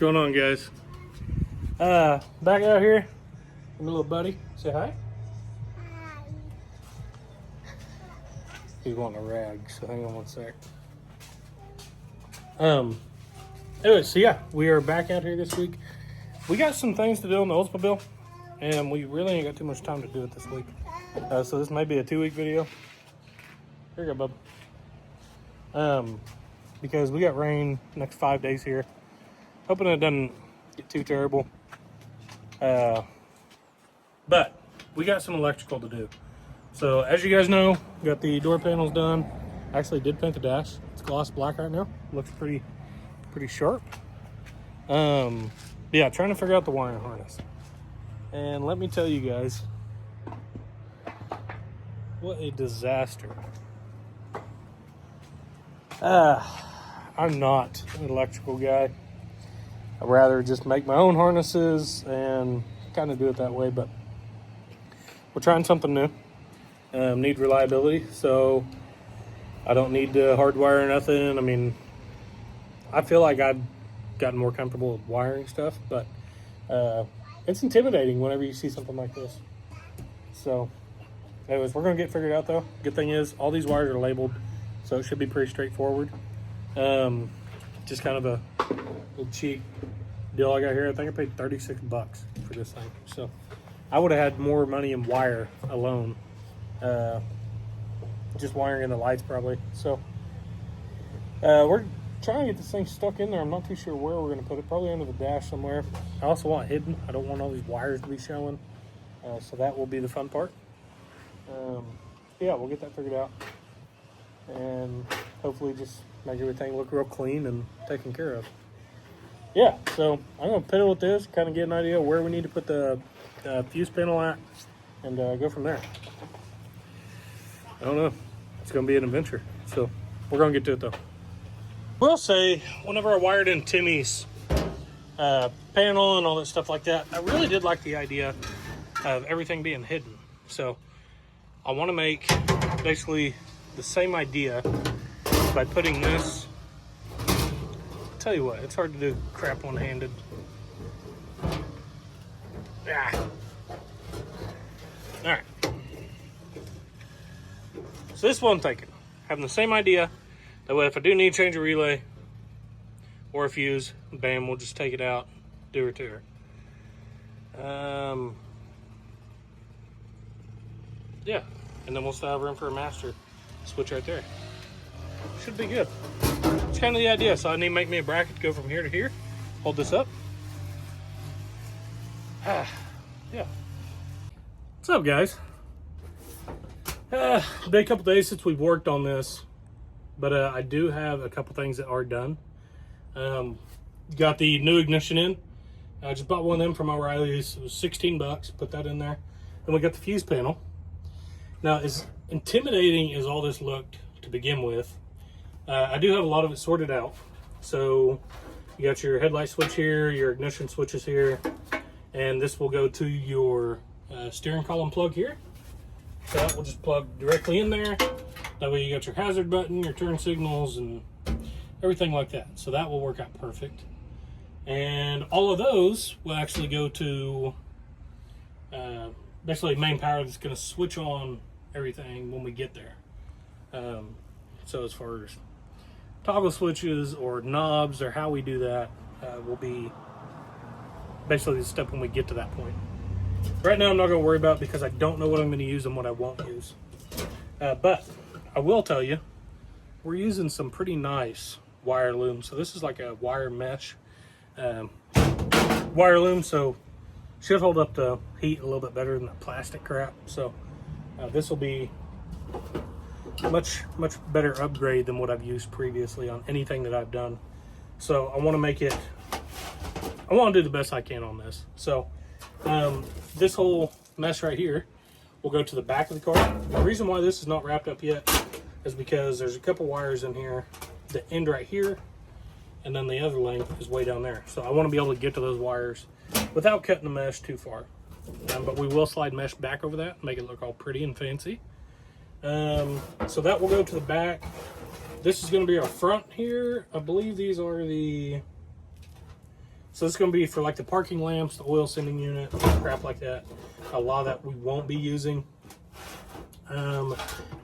going on, guys? Back out here, my little buddy. Say hi. Hi. He's wanting a rag, so hang on one sec. Anyway, so yeah, we are back out here this week. We got some things to do on the Oldsmobile, and we really ain't got too much time to do it this week. So this may be a 2-week video. Here you go, bub. Because we got rain next 5 days here. Hoping it doesn't get too terrible. But we got some electrical to do. So as you guys know, we got the door panels done. Actually did paint the dash. It's gloss black right now. Looks pretty sharp. Yeah, trying to figure out the wiring harness. And let me tell you guys, what a disaster. I'm not an electrical guy. I'd rather just make my own harnesses and kind of do it that way, but we're trying something new. Need reliability, so I don't need to hardwire or nothing. I mean, I feel like I've gotten more comfortable with wiring stuff, but it's intimidating whenever you see something like this. So anyways, we're gonna get figured out though. Good thing is all these wires are labeled, so it should be pretty straightforward. Just kind of a cheap deal I got here. I think I paid $36 for this thing. So I would have had more money in wire alone. Just wiring in the lights probably. So we're trying to get this thing stuck in there. I'm not too sure where we're going to put it. Probably under the dash somewhere. I also want it hidden. I don't want all these wires to be showing. So that will be the fun part. Yeah, we'll get that figured out. And hopefully just make everything look real clean and taken care of. Yeah, so I'm going to piddle with this, kind of get an idea of where we need to put the fuse panel at, and go from there. I don't know. It's going to be an adventure. So we're going to get to it though. We'll say, whenever I wired in Timmy's panel and all that stuff like that, I really did like the idea of everything being hidden. So I want to make basically the same idea by putting this. Tell you what, it's hard to do crap one-handed. Ah. All right. So this is what I'm thinking. Having the same idea. That way, if I do need to change a relay or a fuse, bam, we'll just take it out, do it to her. Yeah, and then we'll still have room for a master switch right there. Should be good. It's kind of the idea. So I need to make me a bracket to go from here to here. Hold this up. Yeah. What's up, guys? Been a couple days since we've worked on this, but I do have a couple things that are done. Got the new ignition in. I just bought one of them from O'Reilly's. It was $16. Put that in there. Then we got the fuse panel. Now, as intimidating as all this looked to begin with, I do have a lot of it sorted out. So you got your headlight switch here, your ignition switches here, and this will go to your steering column plug here. So that will just plug directly in there. That way you got your hazard button, your turn signals, and everything like that. So that will work out perfect. And all of those will actually go to basically main power that's going to switch on everything when we get there. So as far as toggle switches or knobs or how we do that will be basically the step when we get to that point. Right now I'm not going to worry about it because I don't know what I'm going to use and what I won't use. But I will tell you, we're using some pretty nice wire loom. So this is like a wire mesh wire loom, so should hold up the heat a little bit better than the plastic crap. So this will be much better upgrade than what I've used previously on anything that I've done. So I want to make it, I want to do the best I can on this. So this whole mesh right here will go to the back of the car. The reason why this is not wrapped up yet is because there's a couple wires in here that end right here, and then the other length is way down there. So I want to be able to get to those wires without cutting the mesh too far. But we will slide mesh back over that, make it look all pretty and fancy. So that will go to the back. This is going to be our front here. I believe these are the So this is going to be for like the parking lamps, the oil sending unit, crap like that. A lot of that we won't be using.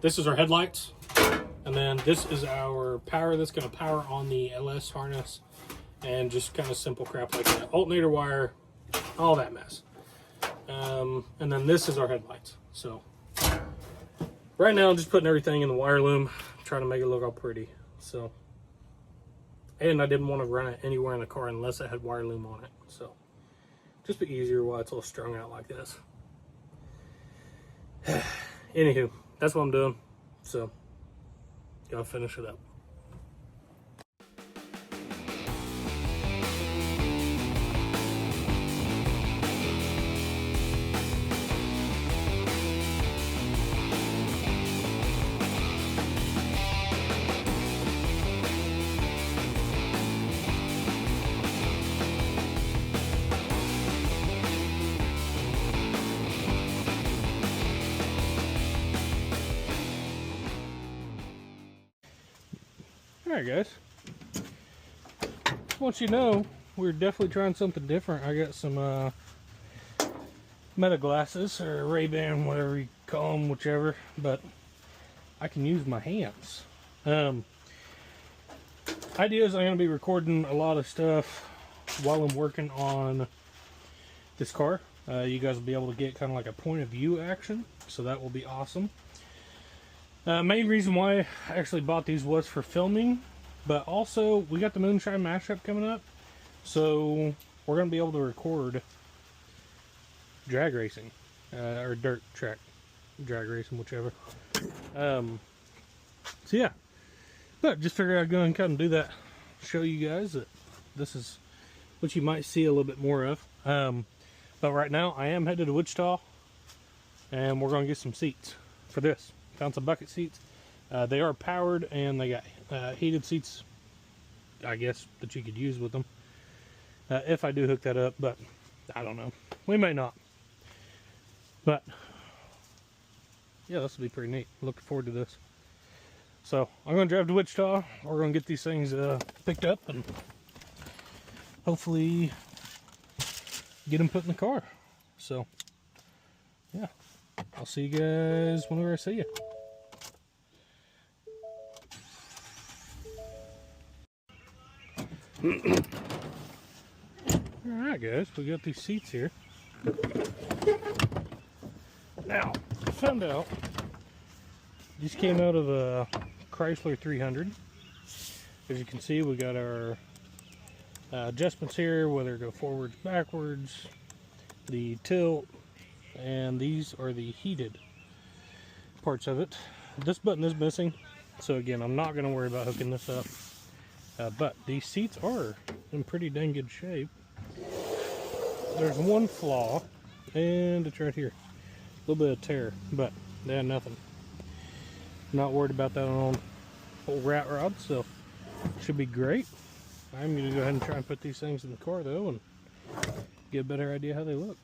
This is our headlights. And then this is our power that's going to power on the LS harness. And just kind of simple crap like that. Alternator wire, all that mess. And then this is our headlights. So right now I'm just putting everything in the wire loom, trying to make it look all pretty. So, and I didn't want to run it anywhere in the car unless it had wire loom on it. So just be easier while it's all strung out like this. Anywho, that's what I'm doing. So gotta finish it up. Alright guys, once you know, we're definitely trying something different. I got some meta glasses, or Ray-Ban, whatever you call them, whichever, but I can use my hands. Idea is I'm going to be recording a lot of stuff while I'm working on this car. You guys will be able to get kind of like a point of view action, so that will be awesome. Main reason why I actually bought these was for filming, but also we got the Moonshine mashup coming up, so we're going to be able to record drag racing, or dirt track drag racing, whichever. So yeah, but just figured I'd go and kind of do that, show you guys that this is what you might see a little bit more of. But right now I am headed to Wichita, and we're going to get some seats for this. Found some bucket seats. They are powered, and they got heated seats, I guess, that you could use with them. If I do hook that up, but I don't know. We may not. But yeah, this will be pretty neat. Looking forward to this. So I'm going to drive to Wichita. We're going to get these things picked up and hopefully get them put in the car. So yeah, I'll see you guys whenever I see you. Alright guys, we got these seats here. Now, I found out these came out of a Chrysler 300. As you can see, we got our adjustments here, whether it go forwards, backwards, the tilt, and these are the heated parts of it. This button is missing, so again, I'm not going to worry about hooking this up. But these seats are in pretty dang good shape. There's one flaw, and it's right here. A little bit of tear, but they had nothing. Not worried about that on old rat rod, so should be great. I'm going to go ahead and try and put these things in the car though, and get a better idea how they look.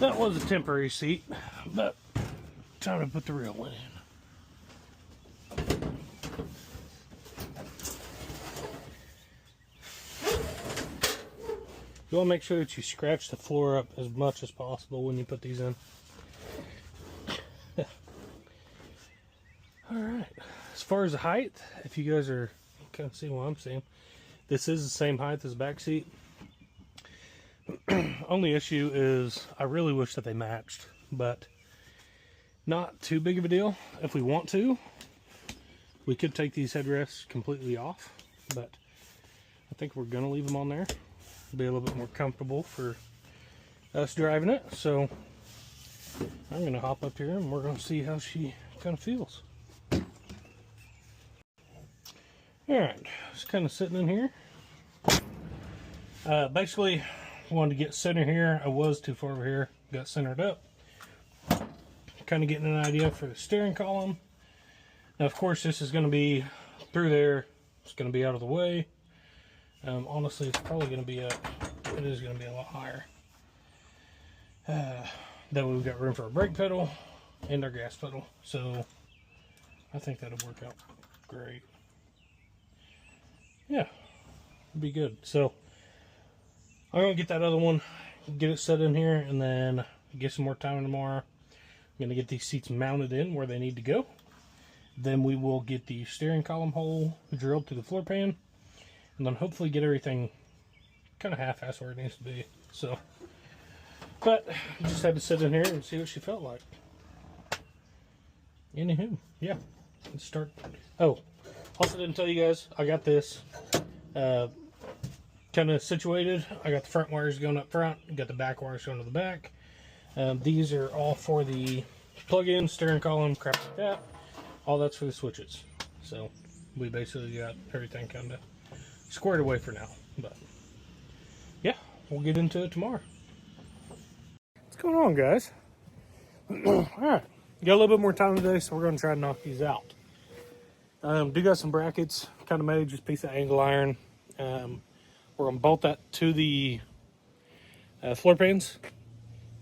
That was a temporary seat, but time to put the real one in. You want to make sure that you scratch the floor up as much as possible when you put these in. Alright, as far as the height, if you guys are kind of seeing what I'm seeing, this is the same height as the back seat. Only issue is I really wish that they matched, but not too big of a deal. If we want to, we could take these headrests completely off, but I think we're going to leave them on there. Be a little bit more comfortable for us driving it. So I'm going to hop up here and we're going to see how she kind of feels. Alright, just kind of sitting in here. Basically, wanted to get center here. I was too far over here. Got centered up. Kind of getting an idea for the steering column. Now, of course, this is going to be through there. It's going to be out of the way. Honestly, it's probably going to be up. It is going to be a lot higher. That way we've got room for a brake pedal. and our gas pedal. So I think that'll work out great. Yeah, it'll be good. So I'm gonna get that other one, get it set in here, and then get some more time tomorrow. I'm gonna get these seats mounted in where they need to go. Then we will get the steering column hole drilled through the floor pan, and then hopefully get everything kind of half-assed where it needs to be. So, but I just had to sit in here and see what she felt like. Anywho, yeah, let's start. Oh, also didn't tell you guys, I got this kind of situated. I got the front wires going up front, got the back wires going to the back. These are all for the plug-in, steering column, crap like that. All that's for the switches. So we basically got everything kind of squared away for now. But yeah, we'll get into it tomorrow. What's going on, guys? Alright, got a little bit more time today, so we're going to try to knock these out. Do got some brackets kind of made, just a piece of angle iron. We're going to bolt that to the floor pans,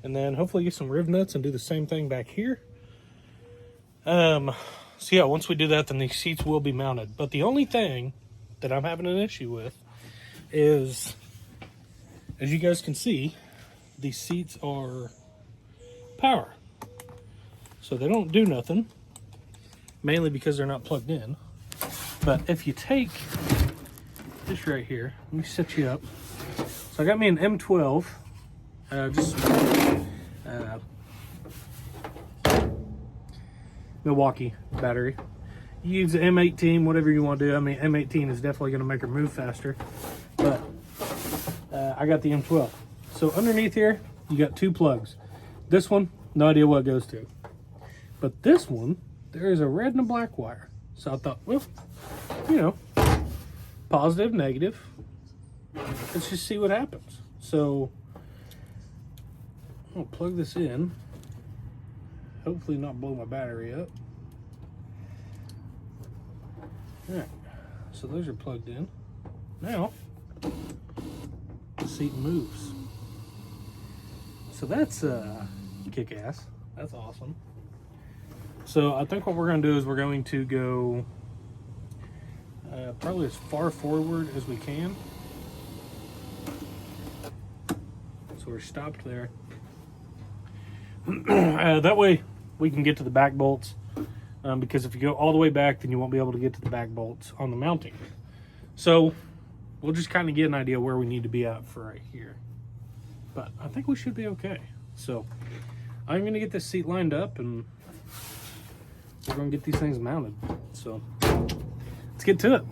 and then hopefully get some riv nuts and do the same thing back here. So yeah, once we do that, then these seats will be mounted. But the only thing that I'm having an issue with is, as you guys can see, these seats are power. So they don't do nothing, mainly because they're not plugged in. But if you take this right here, let me set you up. So I got me an M12, Milwaukee battery. You use the M18, whatever you want to do. I mean, M18 is definitely going to make her move faster, but I got the M12. So underneath here, you got two plugs. This one, no idea what it goes to. But this one, there is a red and a black wire. So I thought, well, you know, positive, negative. Let's just see what happens. So I'm going to plug this in. Hopefully not blow my battery up. Alright, so those are plugged in. Now, the seat moves. So that's kick-ass. That's awesome. So I think what we're going to do is we're going to go probably as far forward as we can. So we're stopped there. That way we can get to the back bolts, because if you go all the way back, then you won't be able to get to the back bolts on the mounting. So we'll just kind of get an idea where we need to be at for right here. But I think we should be okay. So I'm going to get this seat lined up, and we're going to get these things mounted. So let's get to it.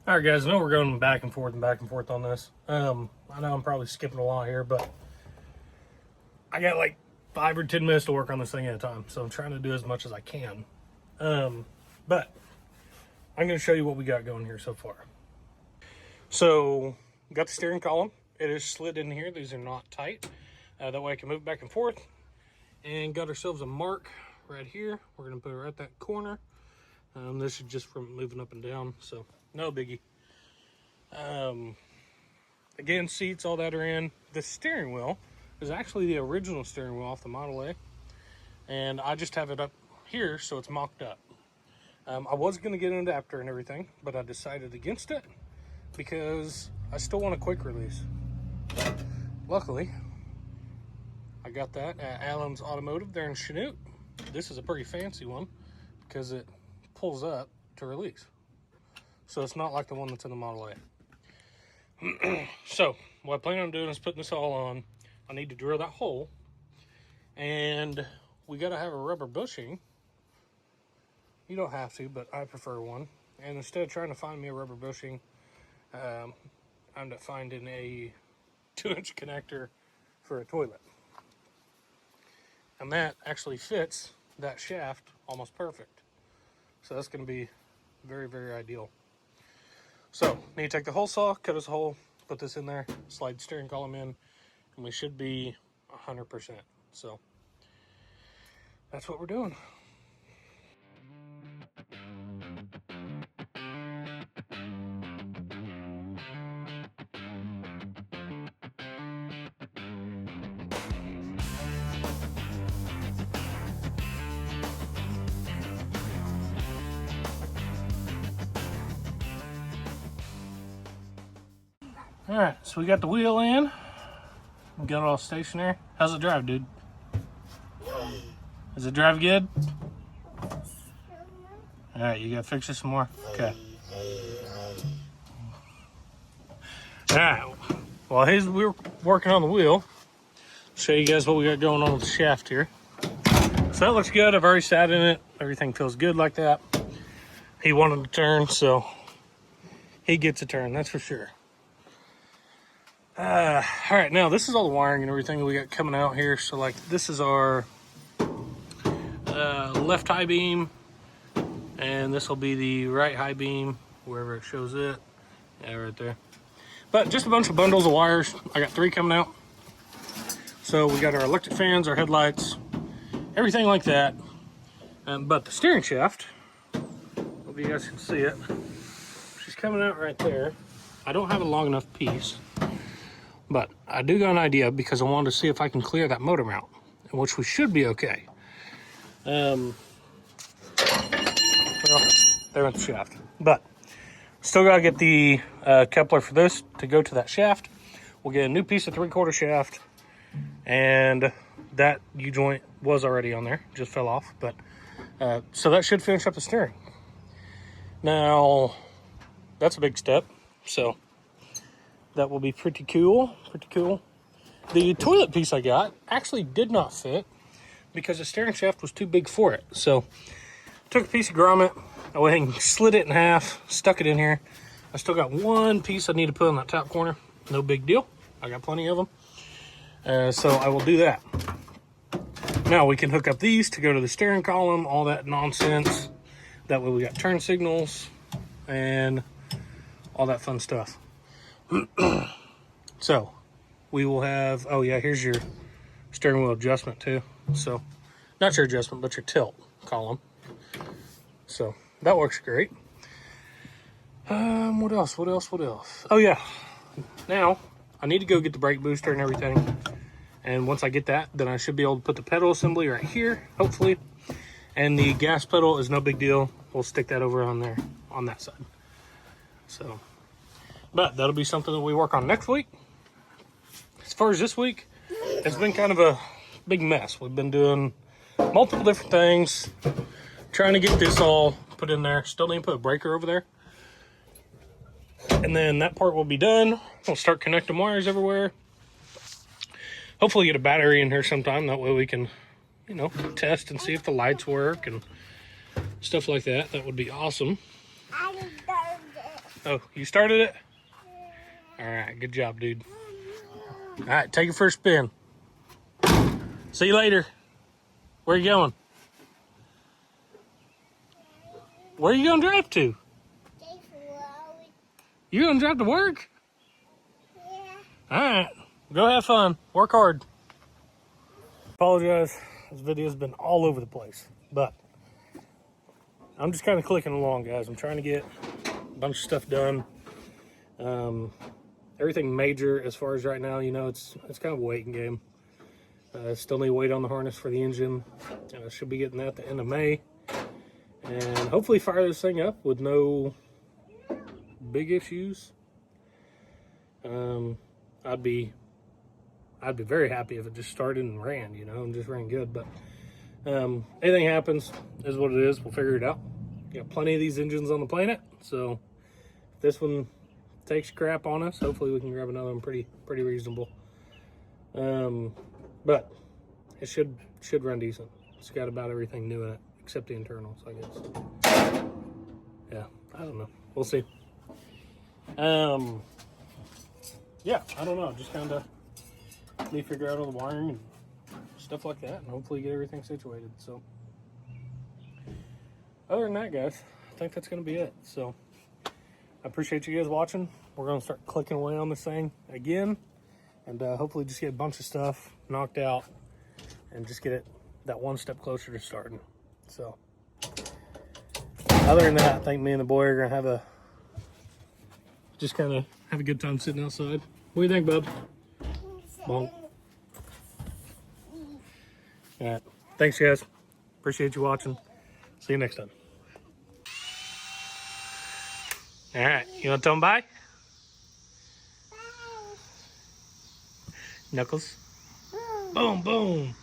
Alright guys, I know we're going back and forth on this. I know I'm probably skipping a lot here, but I got like 5 or 10 minutes to work on this thing at a time, so I'm trying to do as much as I can. But I'm going to show you what we got going here so far. So, got the steering column. It is slid in here. These are not tight. That way I can move back and forth. And got ourselves a mark right here. We're going to put it right at that corner. This is just from moving up and down, so no biggie. Again, seats, all that are in. The steering wheel is actually the original steering wheel off the Model A, and I just have it up here so it's mocked up. I was going to get an adapter and everything, but I decided against it because I still want a quick release. Luckily, I got that at Allen's Automotive there in Chanute. This is a pretty fancy one because it pulls up to release. So it's not like the one that's in the Model A. So what I plan on doing is putting this all on. I need to drill that hole, and we got to have a rubber bushing. You don't have to, but I prefer one. And instead of trying to find me a rubber bushing, I'm finding a 2-inch connector for a toilet. And that actually fits that shaft almost perfect. So that's going to be very, very ideal. So, need to take the hole saw, cut us a hole, put this in there, slide the steering column in, and we should be 100%. So, that's what we're doing. Alright, so we got the wheel in. We got it all stationary. How's it drive, dude? Does it drive good? Alright, you gotta fix it some more? Okay. Alright, well, we're working on the wheel. Show you guys what we got going on with the shaft here. So that looks good. I've already sat in it. Everything feels good like that. He wanted to turn, so he gets a turn, that's for sure. All right, now this is all the wiring and everything that we got coming out here. So like this is our left high beam, and this will be the right high beam, wherever it shows it. Yeah, right there. But just a bunch of bundles of wires. I got 3 coming out. So we got our electric fans, our headlights, everything like that. But the steering shaft, hope you guys can see it. She's coming out right there. I don't have a long enough piece, but I do got an idea because I wanted to see if I can clear that motor mount, which we should be okay. Well, there went the shaft. But still got to get the coupler for this to go to that shaft. We'll get a new piece of 3/4 shaft, and that U-joint was already on there, just fell off. But so that should finish up the steering. Now, that's a big step, so that will be pretty cool, The toilet piece I got actually did not fit because the steering shaft was too big for it. So, took a piece of grommet, I went and slid it in half, stuck it in here. I still got one piece I need to put in that top corner. No big deal. I got plenty of them. So I will do that. Now we can hook up these to go to the steering column, all that nonsense. That way we got turn signals and all that fun stuff. So we will have, oh yeah, here's your steering wheel adjustment too. So not your adjustment, but your tilt column. So that works great. What else? Oh yeah, now I need to go get the brake booster and everything. And once I get that, then I should be able to put the pedal assembly right here, hopefully. And the gas pedal is no big deal. We'll stick that over on there, on that side. So, but that'll be something that we work on next week. As far as this week, it's been kind of a big mess. We've been doing multiple different things, trying to get this all put in there. Still need to put a breaker over there. And then that part will be done. We'll start connecting wires everywhere. Hopefully get a battery in here sometime. That way we can, you know, test and see if the lights work and stuff like that. That would be awesome. I started it. Oh, you started it? All right, good job, dude. All right, take your first spin. See you later. Where are you going? Where are you going to drive to? You going to drive to work? Yeah. All right, go have fun. Work hard. Apologize. This video's been all over the place, but I'm just kind of clicking along, guys. I'm trying to get a bunch of stuff done. Everything major as far as right now, you know, it's kind of a waiting game. Still need to wait on the harness for the engine. Should be getting that at the end of May, and hopefully fire this thing up with no big issues. I'd be very happy if it just started and ran, you know, and just ran good. But anything happens is what it is. We'll figure it out. got plenty of these engines on the planet, so if this one takes crap on us, hopefully we can grab another one pretty reasonable. But it should run decent. It's got about everything new in it except the internals, I guess. Yeah, I don't know. We'll see. Yeah, I don't know. Just kind of me figure out all the wiring and stuff like that, and hopefully get everything situated. So, other than that, guys, I think that's going to be it. So, I appreciate you guys watching. We're going to start clicking away on this thing again, and hopefully just get a bunch of stuff knocked out and just get it that one step closer to starting. So, other than that, I think me and the boy are going to have a just kind of have a good time sitting outside. What do you think, bub? Bonk. All right. Thanks, guys. Appreciate you watching. See you next time. All right. You want to tell them bye? Knuckles. Boom, boom.